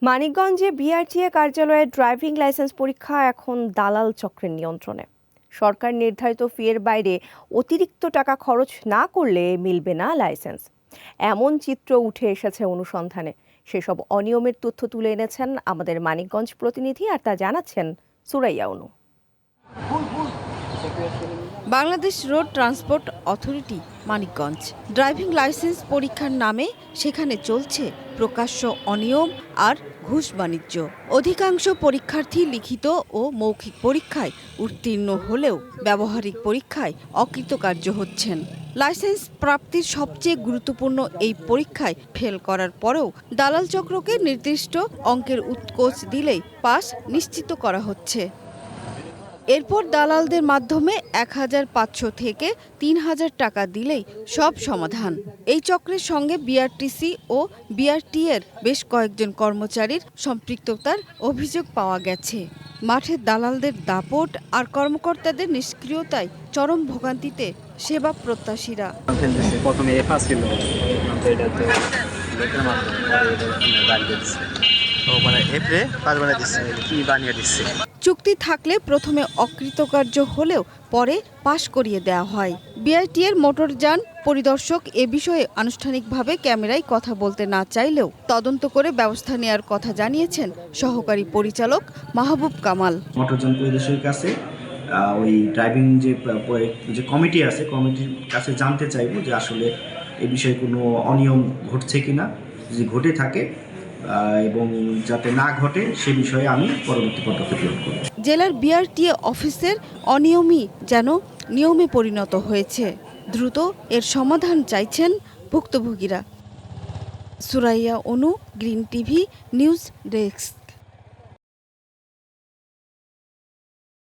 মানিকগঞ্জে বিআরটিএ কার্যালয়ে driving licence পরীক্ষা এখন দালাল চক্রের নিয়ন্ত্রণে। সরকার নির্ধারিত ফিয়ের বাইরে অতিরিক্ত টাকা খরচ না করলে মিলবে না লাইসেন্স, এমন চিত্র উঠে এসেছে অনুসন্ধানে। সেসব অনিয়মের তথ্য তুলে এনেছেন আমাদের মানিকগঞ্জ প্রতিনিধি, আর তা জানাচ্ছেন Suraiya Anu. Bangladesh road transport authority Manikganj driving licence পরীক্ষার নামে সেখানে চলছে প্রকাশ্য অনিয়ম আর ঘুষ বাণিজ্য। অধিকাংশ পরীক্ষার্থী লিখিত ও মৌখিক পরীক্ষায় উত্তীর্ণ হলেও ব্যবহারিক পরীক্ষায় অকৃতকার্য হচ্ছেন। লাইসেন্স প্রাপ্তির সবচেয়ে গুরুত্বপূর্ণ এই পরীক্ষায় ফেল করার পরেও দালাল চক্রকে নির্দিষ্ট অঙ্কের উৎকোচ দিলেই পাস নিশ্চিত করা হচ্ছে। এরপর দালালদের মাধ্যমে ১৫০০ থেকে ৩০০০ টাকা দিলেই সব সমাধান। এই চক্রের সঙ্গে বিআরটিসি ও বিআরটিএর বেশ কয়েকজন কর্মচারীর সম্পৃক্ততার অভিযোগ পাওয়া গেছে। মাঠে দালালদের দাপট আর কর্মকর্তাদের নিষ্ক্রিয়তায় চরম ভোগান্তিতে সেবা প্রত্যাশীরা। চুক্তি থাকলে প্রথমে অকৃতকার্য হলেও পরে পাশ করিয়ে দেওয়া হয়। বিআরটিএর মোটরযান পরিদর্শক এ বিষয়ে আনুষ্ঠানিকভাবে ক্যামেরায় কথা বলতে না চাইলেও তদন্ত করে ব্যবস্থা নেওয়ার কথা জানিয়েছেন সহকারী পরিচালক মাহবুব কামাল। মোটরযান পরিদর্শকের কাছে ওই ড্রাইভিং যে কমিটি আছে, কমিটির কাছে জানতে চাইবো যে আসলে এই বিষয়ে কোনো অনিয়ম ঘটছে কিনা, যদি ঘটে থাকে এবং যাতে না ঘটে সে বিষয়ে আমি পরবর্তী পদক্ষেপ গ্রহণ করব। জেলার বিআরটিএ অফিসের অনিয়মই যেন নিয়মে পরিণত হয়েছে। দ্রুত এর সমাধান চাইছেন ভুক্তভোগীরা। সুরাইয়া অনু, গ্রিন টিভি নিউজ ডেস্ক।